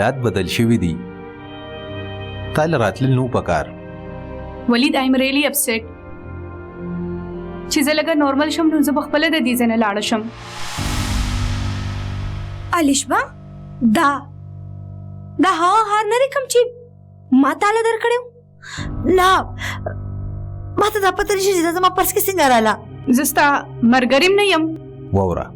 حالات بدل شوي دي. تال راتل نو پکار. ولید I'm really upset. چې زه لږه نورمال شم نو زه به خپله د دې ځای نه لاړه شم. الیشبا دا هغه هار نه دی کوم چې ما تاله درکړی و؟ نه ما ته دا پته نشي چې دا زما پرس کې څنګه راله. زه ستا ملګریم نه یم. واوره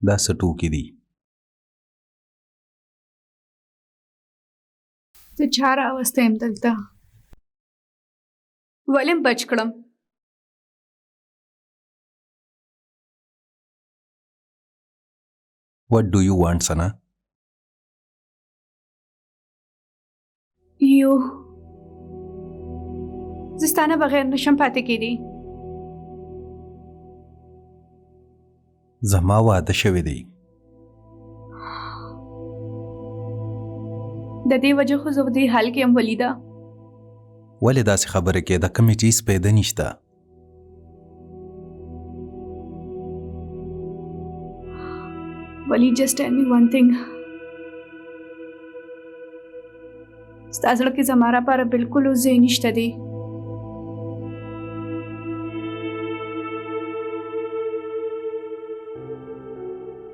دا څه ټوکې دي؟ زه چا راوستی یم دلته؟ ولې م بچ کړم؟ What do you want, Sana? یو زه ستا نه بغیر نشم پاتې کېدی. زما واده شوی دی. د دې وجه خو زه په دې حال کې یم ولیده. ولې داسې خبرې کې د کمې چیز پیدا نشته؟ ولی just tell me one thing. ستا زړه کې زما لپاره بالکل اوس ځای نشته دی.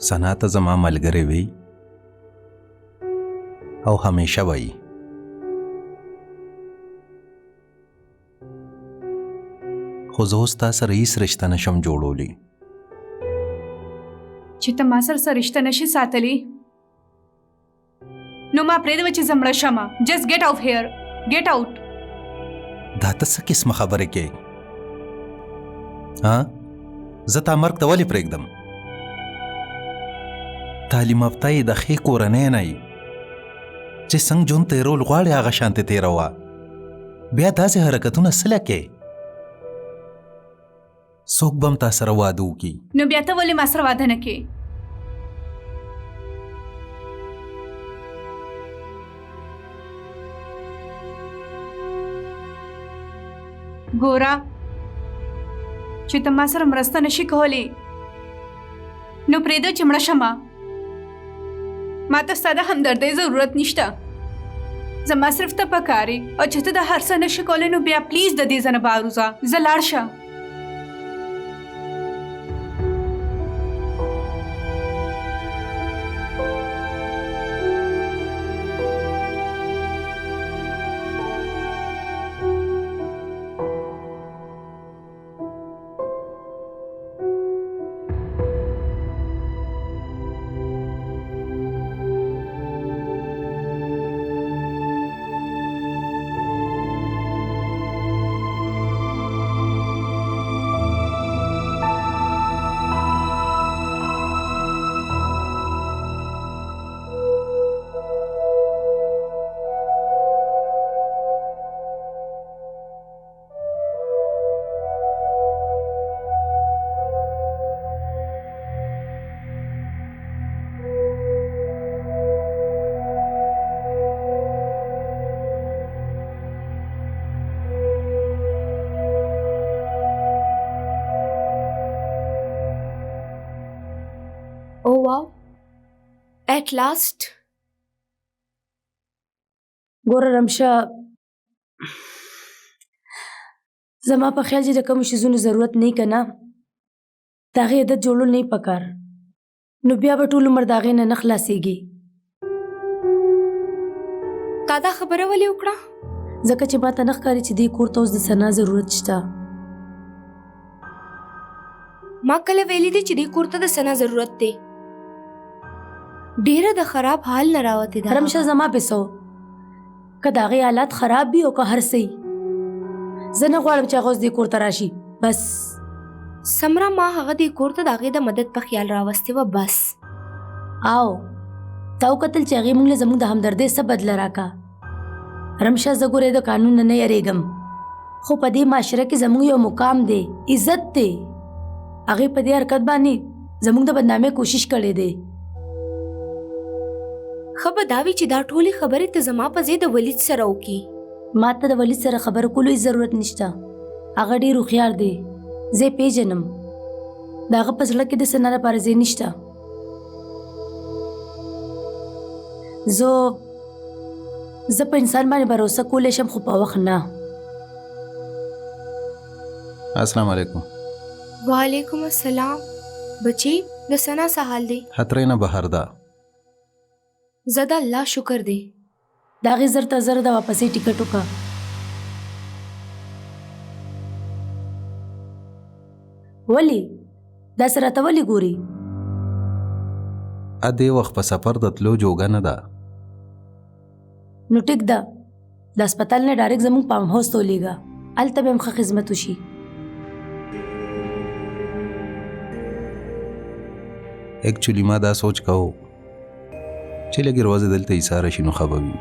سنا ته زما ملګری وي او همیشه وي. خو زه اوس تا سره هیڅ رشته نشم جوړولی. چې ته ما سره رشته نشي ساتلی نو ما پرېږده چې زه مړه شمه. just get out here. get out. دا ته څه قسمه خبرې کوې؟ ها زه تا مرګ ته ولې پرېږدم؟ تعلیم یافته یې د ښې کورنۍ نه یې چې څنګه ژوند تېرول غواړې هغه شانتې تېروه. بیا داسې حرکتونه څه لکې؟ څوک به هم تا سره واده وکړي نو بیا ته ولې ما سره واده نه کوې؟ ګوره چې ته ما سره مرسته نشي کولی نو پرېږده چې مړه شمه. ما ته ستا د همدردۍ ضرورت نشته. زما صرف ته پکار یې او چې ته د هر څه نشي کولی نو بیا پلیز د دې ځای نه بهر وځه. زه لاړ شه. Oh wow. At last. ګوره رمشه زما په خیال چې د کومو شیزونو ضرورت نه که نه د هغې عادت جوړول نه پکار نو بیا به ټول عمر د هغې نه نه خلاصېږي. تا دا خبره ولې وکړه؟ ځکه چې ما ته نه ښکاري چې دې کور ته اوس د ثنا ضرورت شته. ما کله ویلي دي چې دې کور ته د ثنا ضرورت دی. ډیره د خراب حال نه راوتې ده. رمشه زما پیسو که د هغې حالات خراب وي او که هر څه زه نه غواړم چې هغه اوس دې کور ته راشي. بس سمره ما هغه دې کور ته د هغې د مدد په خیال راوستې وه. بس او تا وکتل چې هغې موږ له زموږ د همدردۍ څه بدله راکړه. رمشه زه ګورې د قانون نه یریږم خو په دې معاشره کې زموږ یو مقام دی، عزت دی. هغې په دې حرکت باندې زموږ د بدنامۍ کوشش کړی دی. ښه به دا وي چې دا ټولې خبرې ته زما په ځای د ولید سره وکړي. ما ته د ولید سره خبرې کولو هېڅ ضرورت نشته. هغه ډېر هوښیار دی، زه یې پېژنم. د هغه په زړه کې د څه نه لپاره ځای نشته. زه په انسان باندې باور کولی شم، خو په وخت نه. السلام علیکم. وعلیکم السلام. بچی د سنا څه حال دی؟ خطرې نه بهر ده. زه د الله شکر دی. د هغې زر ته زر د واپسۍ ټکټ وکړه. ولې داسې راته ولې ګوري؟ دې وخت په سفر د تلو جوګه نه ده. نو ټیک ده، د هسپتال نه ډایرکټ زموږ فارم هاوس ته ولېږه، هلته به هم ښه خدمت وشي. ایکچولی ما دا سوچ کوو چې لږې ورځې دلته ایساره شي نو ښه به وي.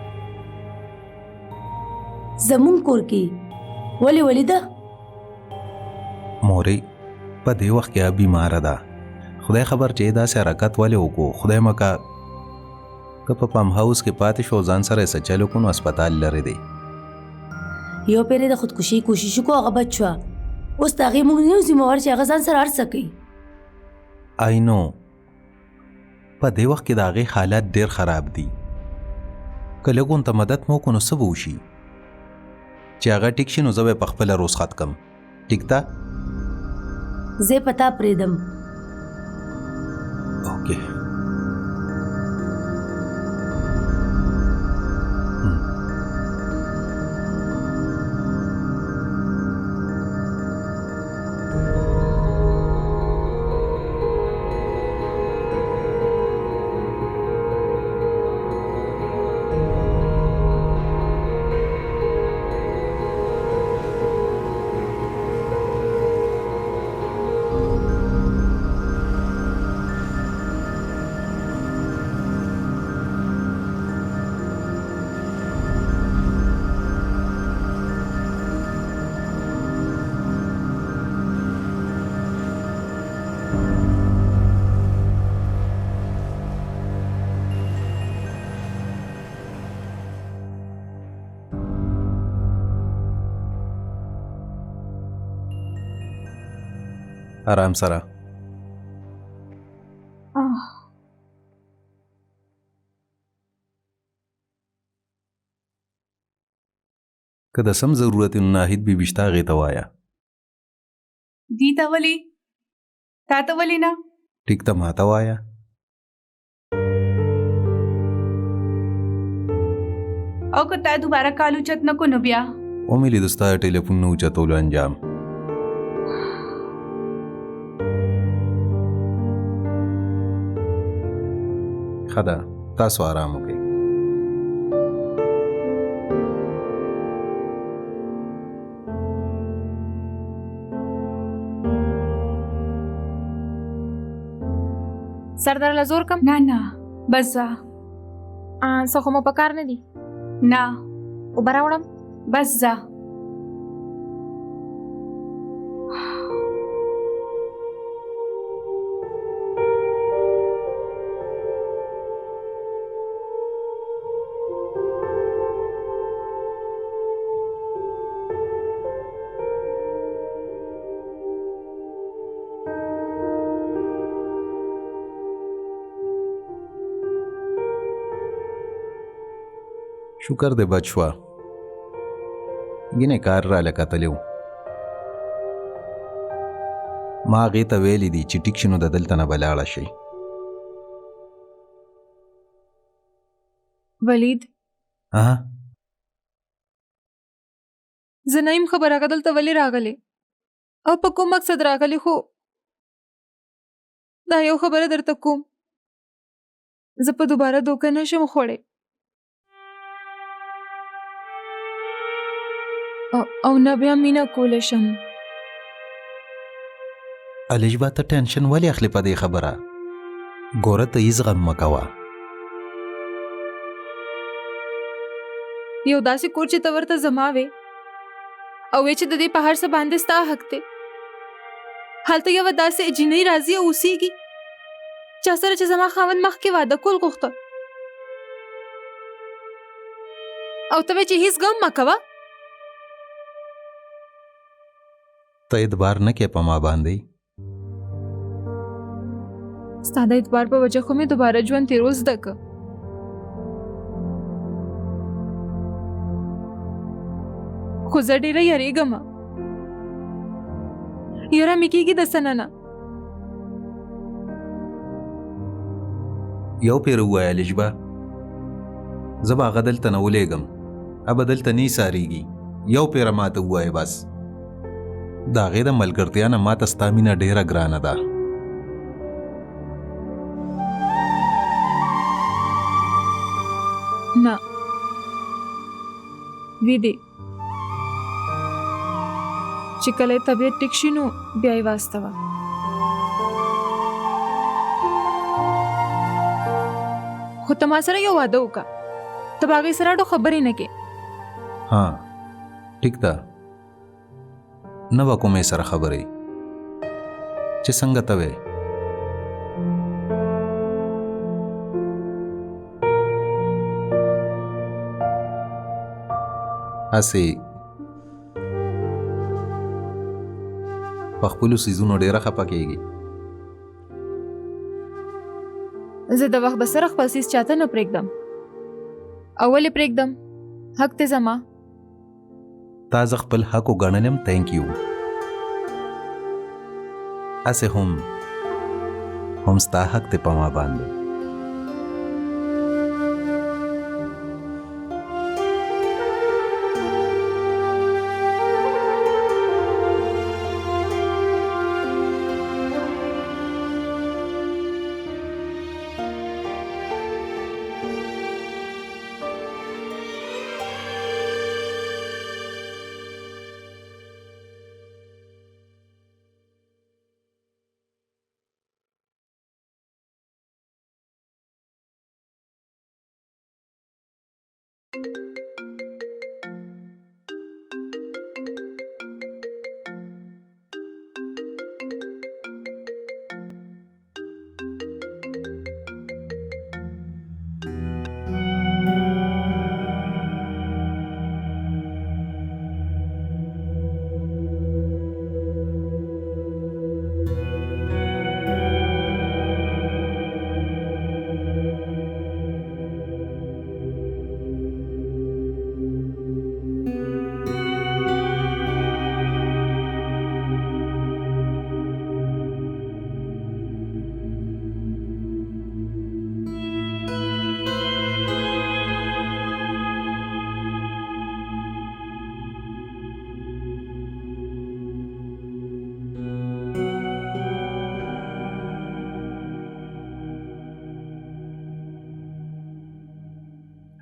زموږ کور کې ولې ولیده؟ مورې په دې وخت کې بیماره ده. خدای خبر چې داسې حرکت ولې وکړو. خدای مکه که په فارم هاوس کې پاتې شو ځان سره یې څه چل وکړو نو هسپتال لرې دی. یو پېرې د خودکشي کوشش وکړو، هغه بچ شوه. اوس د هغې موږ نه یو ذمهوار چې هغه ځان سره هر څه کوي. آی نو په دې وخت کې د هغې حالات ډېر خراب دي. که لږ ورته مدد مو وکړو نو څه به وشي؟ چې هغه ټیک شي نو زه به یې پخپله رخصت کړم. ټیک ده؟ زه یې په تا پرېږدم. اوکې. آرام سره. که د سم ضرورت نو ناهید بیبي شته هغې ته وایه. دې ته ولې؟ تا ته ولې نه؟ ټیک ته ما ته وایه. او که تا دوباره کال اوچت نه کو نو بیا؟ ومې لید ستا د ټلیفون نه اوچتولو انجام. ښه ده، تاسو آرام وکړئ. سردار له زور کم؟ نه نه بس ځه. څه خو مو په کار نه دي؟ نه اوبه راوړم؟ بس ځه. شکر دې بچ شوه. ګینې کار را لکتلی و. ما هغې ته ویلي دي چې ټیک شي نو د دلته نه به لاړه شي. ولید زه نه یم خبره که دلته ولې راغلی او په کوم مقصد راغلی، خو دا یو خبره درته کوم، زه په دوباره دوکه نشم خوړی او نه بیا مینه کولی شم. الجبا ته ټینشن ولې اخلې په دې خبره؟ ګوره ته هېڅ غم مه کوه. یو داسې کور چې ته ورته زما وې او وی چې د دې په هر څه باندې ستا حق دی. هلته یوه داسې جنۍ راځي او اوسېږي چا سره چې زما خاوند مخکې واده کول غوښته او ته وایې چې هیڅ غم مه کوه. ته اعتبار نه کې په ما باندې. ستا د اعتبار په وجه خو مې دوباره ژوند تېرول زده که. خو زه ډېره یریږم. یره مې کېږي د څه نه. یو پیر ووایه لجبه، زه به هغه دلته نه ولېږم، ابه دلته نه ایسارېږي. یو پیره ماته ووایه بس. د هغې د ملګرتیا نه ماته ستا مینه ډېره ګرانه ده. نه وی دی چې کله یې طبیعت ټیک شي نو بیا یې واستوه. خو ته ما سره یو واده وکړه، ته به هغې سره اډو خبرې نه کې. ها ټیک ده، نه به کومې سره خبرې چې څنګه ته وې. هسې په خپلو څیزونو ډېره خفه کېږي. زه د وخت به سره خپل څیز چاته نه پرېږدم. او ولې پرېږدم؟ حق دی زما. تا زه خپل حق وګڼلم، تھینک یو. هسې هم ستا حق دی په ما باندې.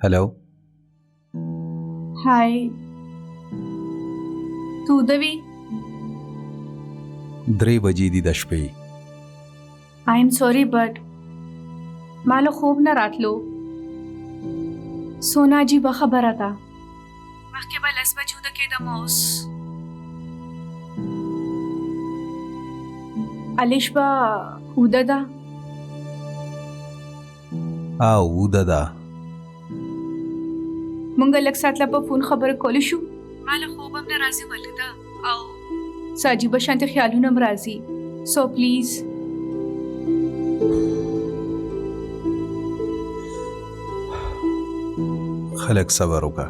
هلو هاي تو دوی 3 بجې دي د شپې. آئی ایم سوری بٹ مالو خوب نه راتلو. سونا جی به خبره ده مخکې به 10 بجو د کېدم اوس الیش به اوده ده او اوده ده. مونږ لږ ساعت لا په فون خبرې کولی شو. ماله خوب هم نه راځي ولده او څه عجیبه شانتې خیالونه هم راځي. سو پلیز خلک صبر وکړه.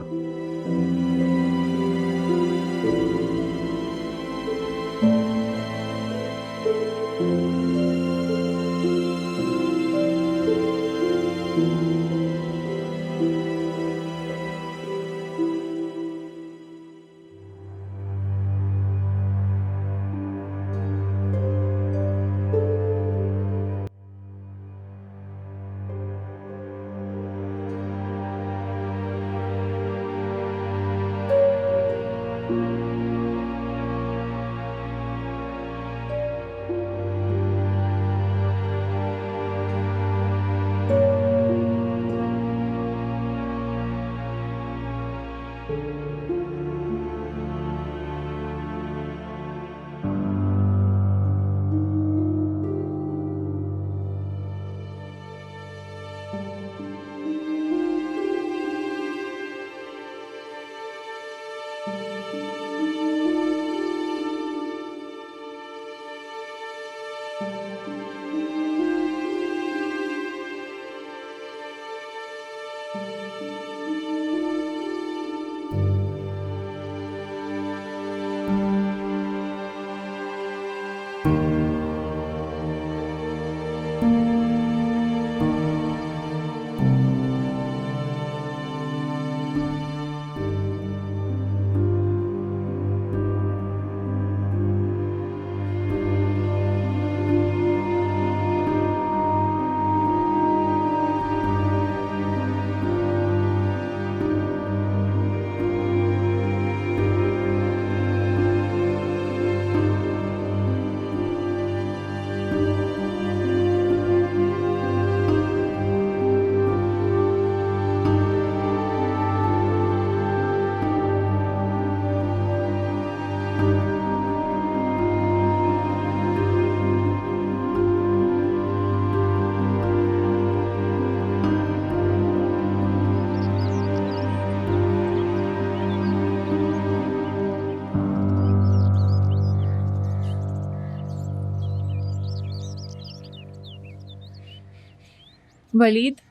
ولید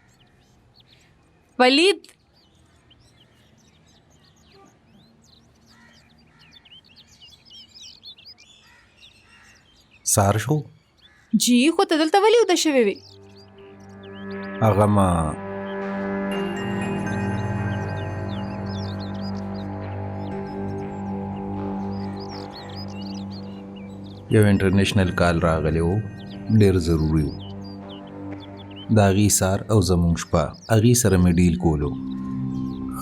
ولید سار شو جی خو ته دلته ولې وده شوې وې هغه ما یو انټرنیشنل کال راغلی و ډېر ضروري و د هغې سار او زموږ شپه هغې سره مې ډیل کولو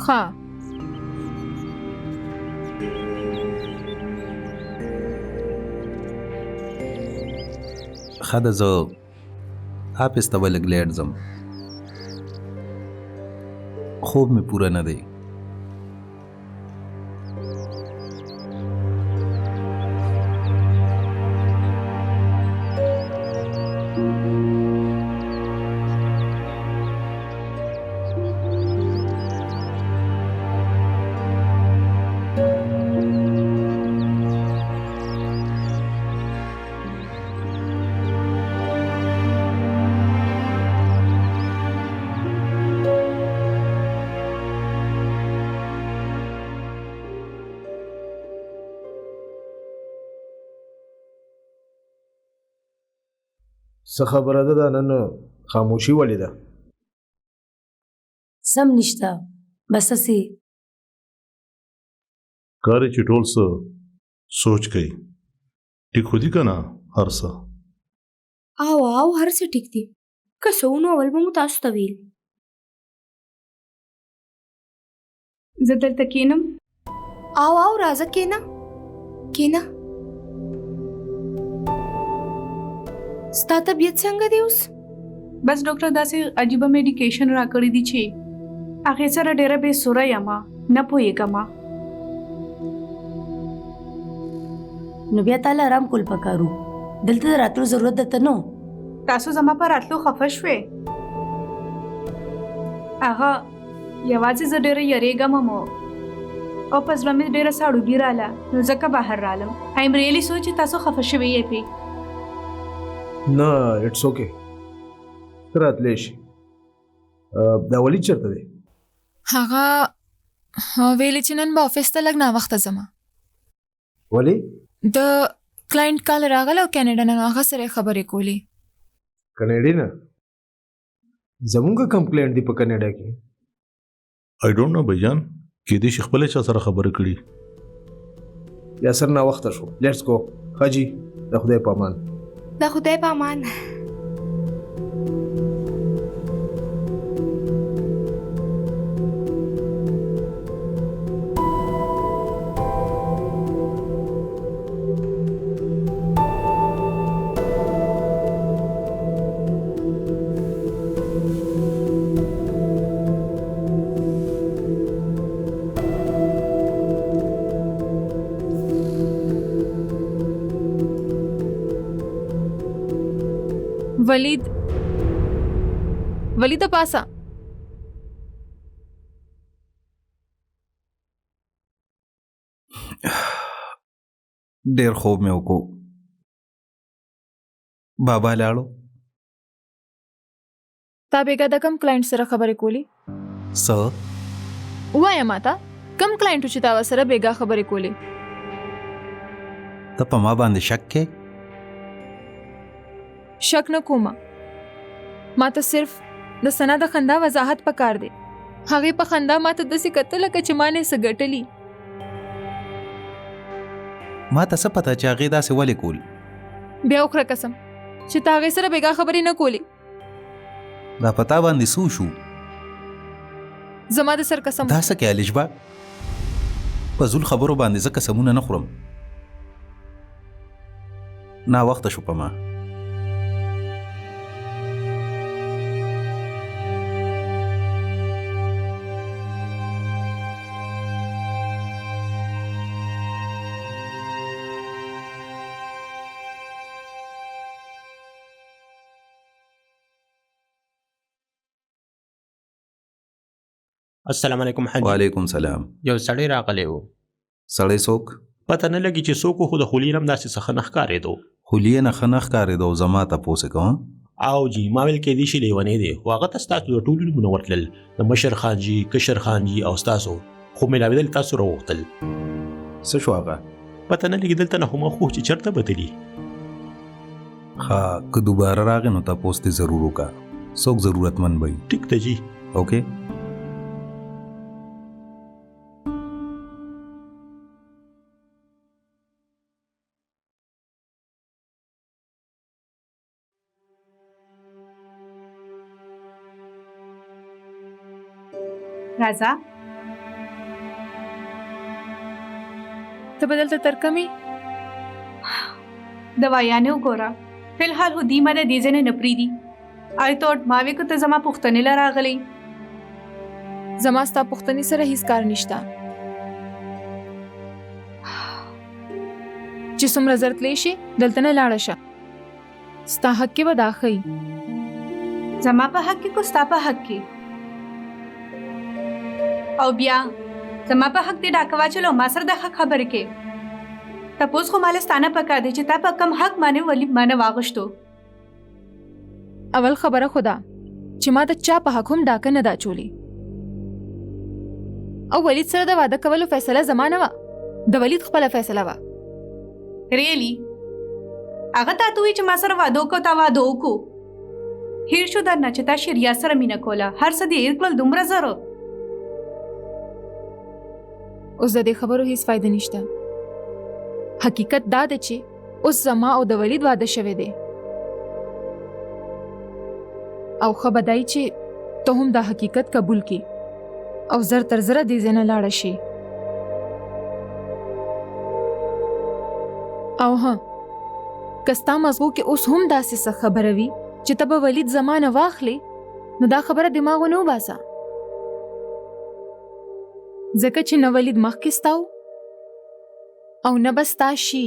ښه ښه ده زه آفس ته به لږ لیټ ځم خوب مې پوره نه دی څه خبره ده نن خاموشي ولې ده سم نشته بس اسې کار چې ټول څه سوچ کوي ټیک خو دي که نه هر څه او هر څه ټیک دي که څه ونه اول به مو تاسو ته ویل زه دلته کینم او راځه کېنه کېنه ستا طبیعت څنګه دی اوس بس ډاکټر داسې عجیبه میډیکیشن راکړی دی چې هغې سره ډېره بې سوره یم نه پوهېږم نو بیا تاله آرام کول پکارو دلته د راتلو ضرورت درته نه و. تاسو زما په راتلو خفه شوې هغه یوازې زه ډېره یریږم او په زړه مې ډېره ساړوګي راله نو ځکه بهر رالم آی ایم ریئلی سوچ چې تاسو خفه شوي یې پې نه اټس اوکے ته راتلی شي دا ولید چېرته دی هغه ویلې چې نن به افیس ته لږ ناوخته ځمه ولې د کلاینټ کال راغله او کینیډا نه نو هغه سره یې خبرې کولې کنیډي نه زمونږ کمپلینټ دی په کنیډا کې آی ډونټ نو بھیجان کې دې شي خپل چا سره خبرې کړي یا سر نا وخت شو لیټس گو حاجی د خدای په امان د خدای په امان ولید پاسا ډېر خوب مې وکړو بابا لاړو تا بیګا د کم کلاینټ سره خبرې کولې څه وایم ماته کم کلاینټ چې تا سره بیګا خبرې کولې ته په ما باندې شک کې شک نه کومه ماته صرف د سنا د خندا وضاحت پکار دی هغه په خندا ماته داسې کتل لکه چې ما نه څه ګټلي ما ته څه پته چې هغې داسې ولې کول بیا وکړه قسم چې تا هغې سره بیګا خبرې نه کولې دا پتا باندې سو شو زما د سر قسم دا څه کې الجبا په زول خبرو باندې زه قسمونه نه خورم ناوخته شو په ما السلام علیکم حاجی وعلیکم سلام یو سړی راغلی و سړی څوک پته نه لګي چې څوک خو د خولي نم داسې څخه نه ښکارېدو خولي نه ښه نه ښکارېدو زما تپوس کوم او جی ما ویل کې دي شي لیونی دی خو هغه ته ستاسو د ټولو نومونه ورتلل د مشر خان جي کشر خان جي او ستاسو خو ملاوېدل تاسو راوغوښتل څه شو هغه پته نه لګي دلته نه خو ما خو چې چېرته بدلي ها که دوباره راغی نو تاسو ته ضرور وکړه څوک ضرورتمند وي ټیک ته جی اوکے راځه ته بدلته ترکمي دوايانې وګوره فلحال هو دیمه د دې ځنه نه پریدي آی ټوټ ماوي کو ته زما پښتنې لراغلی زما ستا پښتني سره هیڅ کار نشته چې څومره زر تلی شي دلته نه لاړه شه ستا حق کې به دا ښیي زما په حق کې کو ستا په حق کې او بیا زما په حق دې ډاکوا چلو ما سره د حق خبرې کې تپوس خو مالستانه پکار دی چې تا په کم حق باندې ولی باندې واغشتو اول خبره خدا چې ما د چا په حق هم ډاکه نه دا چولی او ولید سره د واده کولو فیصله زمانه وا د ولید خپل فیصله وا ریلی هغه تا توی چې ما سره واده کو تا واده کو هیر شو درنه چې تا شریعت سره مینا کوله هر څه دې ارکل دومره زره اوس د دې خبرو هیڅ فائدہ نشته حقیقت دا ده چې اوس زما او د ولید واده شوی دی او خبردای چې ته هم دا حقیقت قبول کی او زر تر زره دې ځنه لاړه شي او ها کستا مزغو کې اوس هم داسې څه خبره وي چې ته به ولید زمانه واخلي نو دا خبره دماغونه وباسه ځکه چې نه ولید مخکې ستاو او نه به ستا شي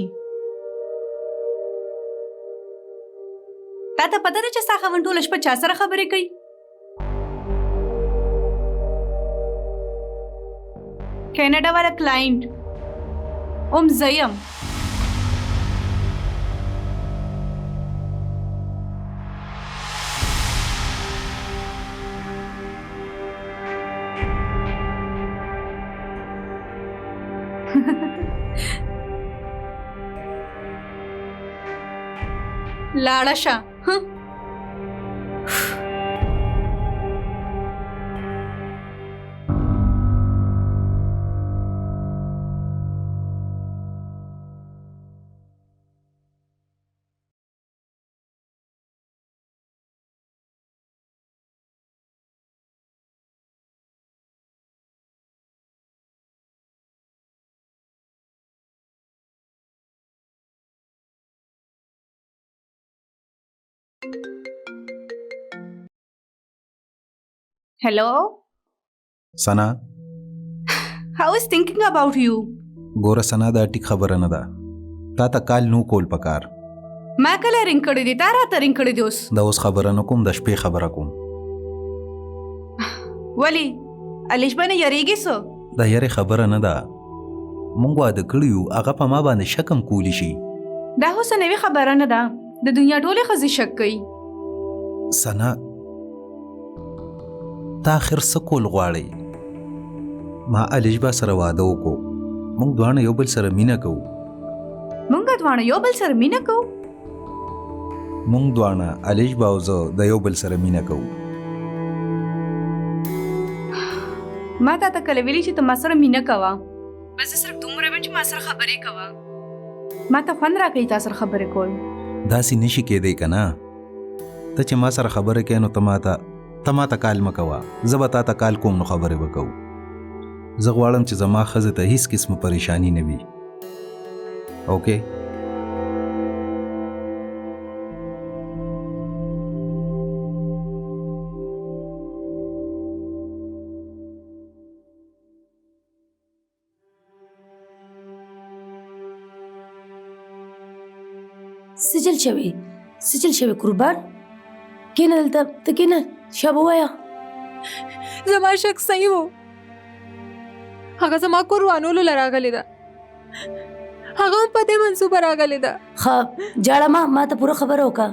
تا ته پته ده چې ستا خاوند ټوله شپه چا سره خبرې کوي کینیډا والا کلاینټ زه یم لاړه شه Hello? سنا How is thinking about you? ګوره سنا دا ټیک خبره نه ده تا ته کال نو کول پکار ما کله رینګ کړی دی تا راته رینګ کړی دی اوس دا اوس خبره نه کوم د شپې خبره کوم ولی الیش باندې یریږي سو دا یاره خبره نه ده مونږ واده کړیو هغه په ما باندې شکم کولی شي دا هو څه نوې خبره نه ده د دنیا ټولې ښځې شک کوي سنا تا آخر څه کول غواړئ ما الیشبا سره واده وکړو موږ دواړه یو بل سره مینه کوو مونږ دواړه یو بل سره مینه کوو موږ دواړه الیشبا او زه د یو بل سره مینه کوو ما تا ته کله ویلي چې ته ما سره مینه کوه بس صرف دومره ویم چې ما سره خبرې کوه ما ته خوند راکوي تا سره خبرې کول داسې نشي کېدی که نه ته چې ما سره خبرې کوې نو ته ما ته کال مه کوه زه به تا ته کال کوم نو خبرې به کوو زه غواړم چې زما ښځې ته هیڅ قسمه پریشانی نه وي اوکې سجل شوی قربان کینه دلته ته کینه شابه وایا زما شک صحیح وو هغه زما کور وانولو لراغلی ده هغه هم په دې منصوبه راغلی ده ښه جاړه ما ته پوره خبره وکړه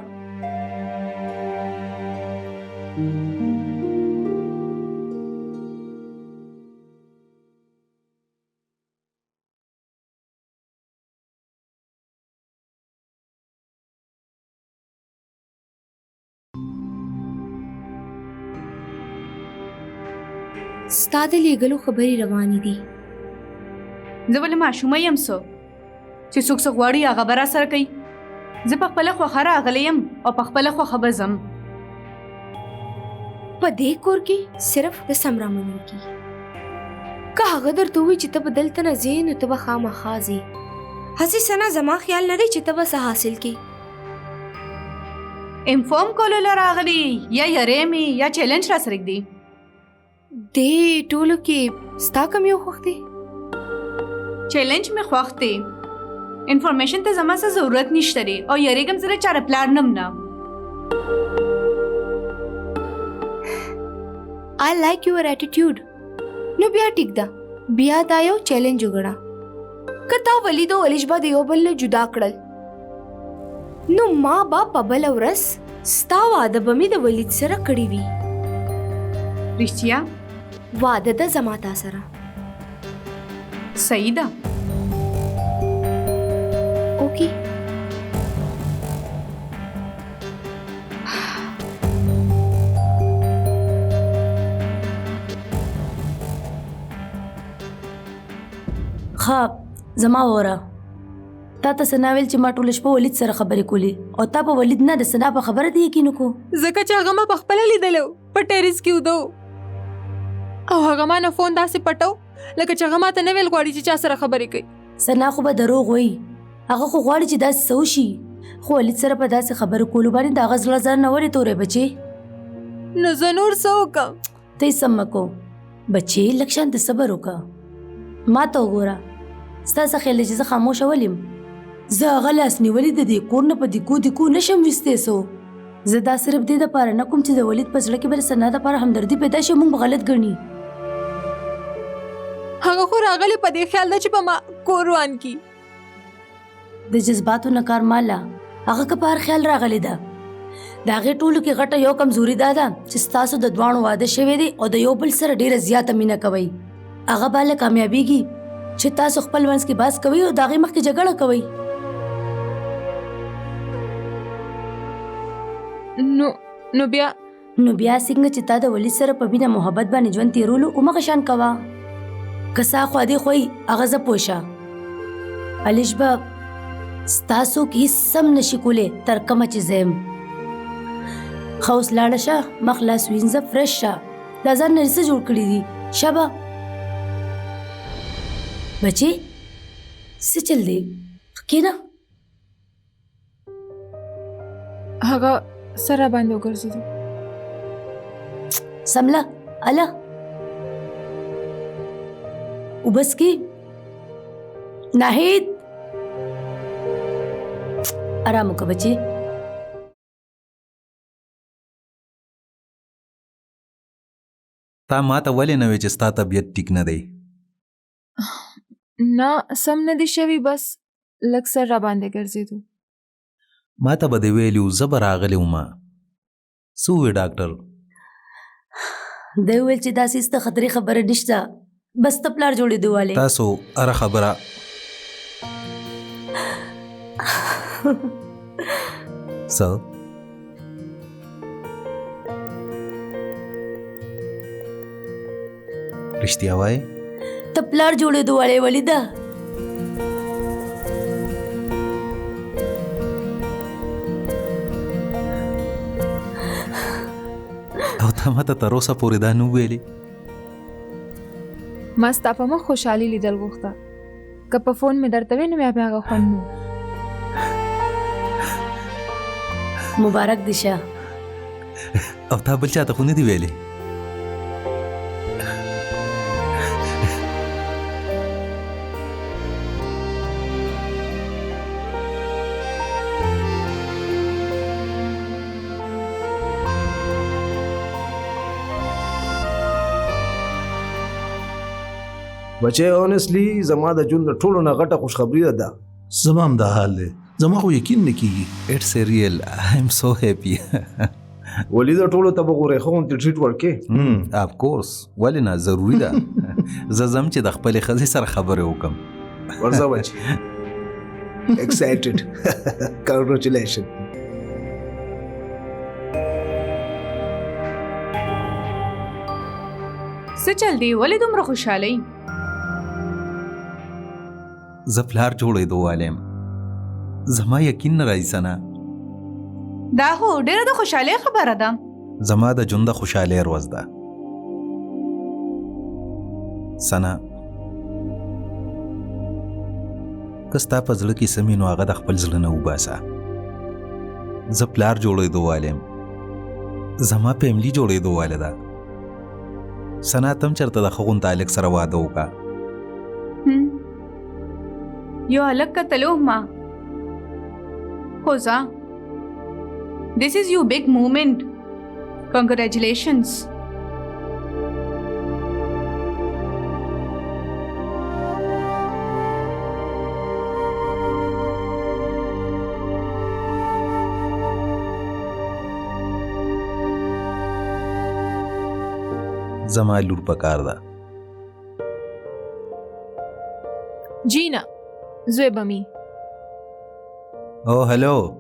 ستا د لیږلو خبرې روانې دي. زه ولې ماشومه یم څه چې څوک څه غواړي هغه به راسره کوي. زه په خپله خوښه راغلی یم او په خپله خوښه به ځم. په دې کور کې صرف د سمرا منل کېږي. که هغه درته ووایي چې ته به دلته نه ځې نو ته به خامخا ځې. هسې سنا زما خیال نه دی چې ته به څه حاصل کړې. انفارم کولو له راغلی یا یری مې یا چیلنج راسره ږدي. دې ټولو کې ستا کوم یو خوښ دی؟ چیلنج مې خوښ دی. انفارمیشن ته زما څه ضرورت نشته دی او یریږم زه د چا د پلار نم نه. I like your attitude. نو بیا ټیک ده، بیا دا یو چیلنج وګڼه. که تا ولید او ولیش به د یو بل نه جدا کړل نو ما به په بله ورځ ستا واده به مې د ولید سره کړی وي. رښتیا واده ده زما تا سره. صحیح ده. اوکې. ښه زما وره تا ته ثنا ویل چې ما ټوله شپه ولید سره خبرې کولې او تا په ولید نه د ثنا په خبره دې یقین وکړو. ځکه چې هغه ما په خپله لیدلی و په ټیریس کې وده و او هغه ما نه فون داسې پټو لکه چې هغه ما ته نه ویل غواړي چې چا سره خبرې کوي. ثنا خو به دروغ وایي، هغه خو غواړي چې داسې څه وشي، خو ولید سره په داسې خبرو کولو باندې د هغه زړه ځان نه ورې تورې بچې. نو زه نور څه وکړم؟ ته یې سم مه کو بچې، لږ شان د صبر وکړه. ما ته وګوره، ستا څه خیال دی چې زه خاموشه ولیم؟ زه هغه لاس نیولې د دې کور نه په دیکو نشم ویستی سو. زه دا صرف دې دپاره نه کوم چې د ولید په زړه کې به د ثنا دپاره همدردي پیدا شي، موږ به غلط ګڼي. هغه خو راغلی په دې خیال ده چې به ما کور روان کي. د جذباتو نه کار ماله، هغه که په هر خیال راغلی ده. د هغې ټولو کې غټه یو کمزوري دا ده چې ستاسو د دواړو واده شوی دی او د یو بل سره ډېره زیاته مینه کوئ. هغه به هله کامیابیږي چې تاسو خپل منځ کې بحث کوئ او د هغې مخکې جګړه کوئ. نو بیا څنګه چې تا د ولید سره په مینه محبت باندې ژوند تېرولو همغه شان کوه. که ستا خوا دې خوښي هغه زه پوه شه. علیش به ستاسو کې هېڅ سم نشي کولی تر کومه چې زه یم. ښه اوس لاړه شه، مخ لاس وینځه، فرش شه. دا ځان نه څه جوړ کړي دي؟ شبه بچې څه چل دی؟ کښېنه. هغه سر راباندې وګرځېدو. سمله اله اوبه څښې؟ ناهید ارام وکړه بچې. تا ما ته ولې نه وې چې ستا طبیعت ټیک نه دی؟ نه سم نه دی شوي، بس لږ سر راباندې ګرځېدو. ما ته به دې ویلي وو، زه به راغلی ومه. څه ووې ډاکټر؟ دی وویل چې داسې هېڅ د خطرې خبره نشته، بس ته پلار جوړېدو والې. تاسو هره خبره څه رښتیا وایې؟ ته پلار جوړېدو والې ولیده. او تا ما ته تر اوسه پورې دا نه وویلې؟ ما ستا په مخ خوشحالي لیدل غوښته. که په فون مې درته وې نو بیا به هغه خوند نه و. مبارک دې شه. او تا بل چاته خو نه دي ویلې؟ بچې اونستلی زما د ژوند د ټولو نه غټه خوشخبري ده. زما هم دا حال دی، زما خو یقین نه کېږي. اټس ریل، آی ایم سو هیپی. ولید ټولو ته به ګورې خو ته ټریټ ورکې. اف کورس، ولې نه، ضروري ده. زه ځم چې د خپلې ښځې سره خبرې وکړم. ورځه بچې. ایکسایټډ. کنګریچولیشن. څه چل دی ولې دومره خوشحالئ زه پلار جوړېدو والیم زما یقین نه راځي سنا دا هو ډېره د خوشحالۍ خبره ده زما د ژوند د خوشحالۍ ورځ ده سنا که ستا په زړه کې څه مي نو هغه د خپل زړه نه وباسه زه پلار جوړېدو والیم زما فیملی جوړېدو واله ده سنا تم چېرته د ښه غون تعلق سره واده وکړه یو هلک کتلو ما خو ځه This is your big moment. Congratulations. زما لور پکار ده جینا زوی بمی او هلو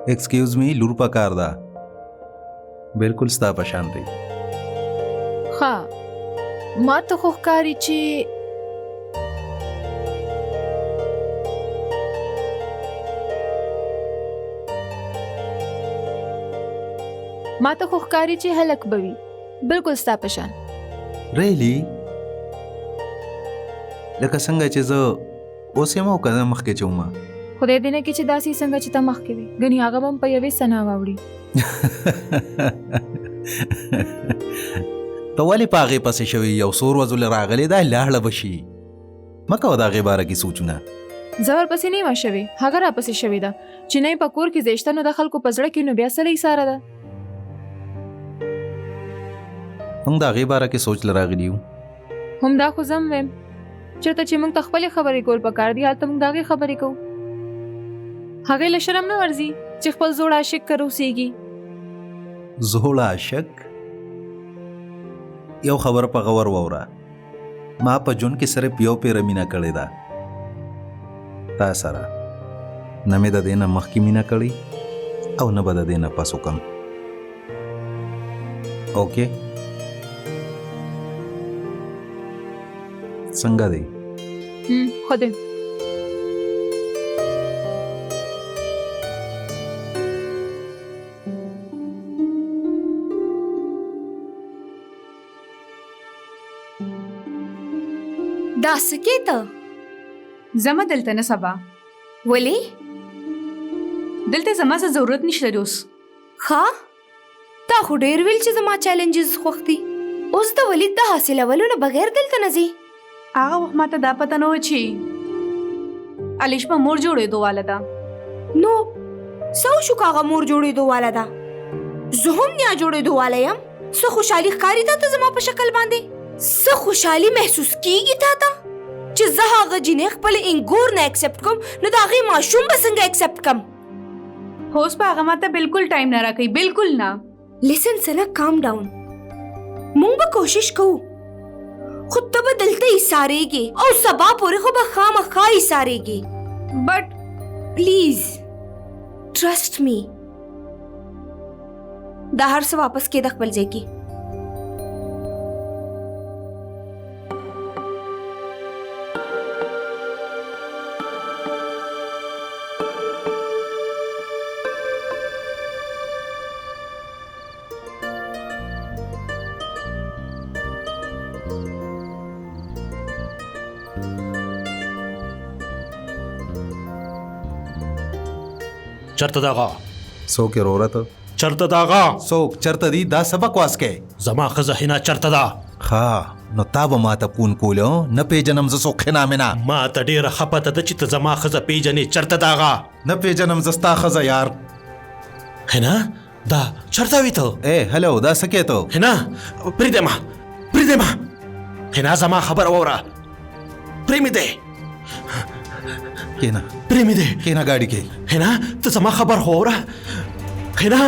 ایکسکیوز می لور پکار ده بالکل ستا په شان دی ها ما ته خو ښکاري چې هلک بوي بالکل ستا په شان ریلی لکه څنګه چې زه اوس یم او که زه مخکې چې ومه خدای دې نه کړي چې داسې څنګه چې ته مخکې وې ګنې هغه به هم په یوې ثنا واوړي ته ولې په هغې پسې شوې یو څو ورځو له راغلې دا لاړه به شي مه کوه د هغې باره کې سوچونه زه ورپسې نه یم شوې هغه راپسې شوې ده چې نه یې په کور کې زیشته نو د خلکو په زړه کې نو بیا څه ایساره ده موږ د هغې باره کې سوچ له راغلي یو همدا خو زه هم ویم چېرته چې موږ ته خپلې خبرې کول پکار دي هلته موږ د هغې خبرې کوو هغې له شرم نه ورځي چې خپل زوړ عاشق کر اوسېږي زوړ عاشق یو خبره په غور واوره ما په ژوند کې صرف یو پیره مینه کړې ده تا سره نه مې د دې نه مخکې مینه کړې او نه به د دې نه پس وکړم اوکې څنګه دی ښه دی دا سکې ته زما دلته نه سبا ولې دلته زما څه ضرورت نشته دی اوس ښه تا خو ډېر ویل چې زما چیلنجز خوښ دي اوس د ولید د حاصلولو نه بغیر دلته نه ځې هغه وخت ماته دا پته نه و چې الیشما مور جوړېدو واله ده نو څه وشو که هغه مور جوړېدو واله ده زه هم نیا جوړېدو واله یم څه خوشحالي ښکاري تا ته زما په شکل باندې څه خوشحالي محسوس کیږي تا ته چې زه هغه جینۍ خپل انګور نه اکسپټ کوم نو د هغې ماشوم به څنګه اکسپټ کم اوس په هغه ماته بالکل ټایم نه راکوي بالکل نه لیسن سنه کام ډاون مونږ به کوشش کوو خو ته به دلته ایسارېږې او سبا پورې خو به خامخا ایسارېږې بټ پلیز ټرسټ می دا هر څه واپس کېده خپل ځای کې چرته دغه څوک یې وروره ته چرته دغه څوک چرته دی دا سبق واسکې زما ښځه حنا چرته ده ښه نو تا به ما ته پون کولو نه پیژنم زه څوک حنا منا ما ته ډېره ښه پته ده چې ته زما ښځه پیژنې چرته دغه نه پیژنم زه ستا ښځه یار حنا دا چرته وې ته ای هلو دا څه کې ته حنا پرېږدې ما حنا زما خبره واوره پرېمې کېنه دی کېنه ګاډي کې حنا ته زما خبر خو واوره حنا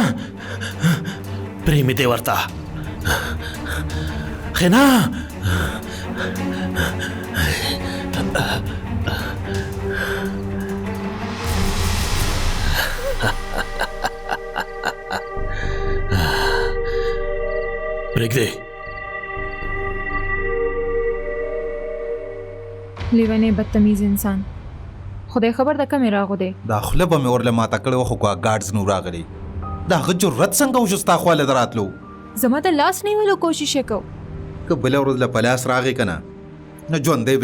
پرېمې دی ورته حنا پرېږدې لیونی بدتمیز انسان خدای خبر د کمې راغو دی دا خوله به مې ورله ماته کړې وه خو کا ګارډز نو راغلی د هغه جرت څنګه وشو ستا خواله د راتلو زما د لاس نیولو کوشش یې کو که بله ورځ له په لاس راغی که نه نو ژوندی به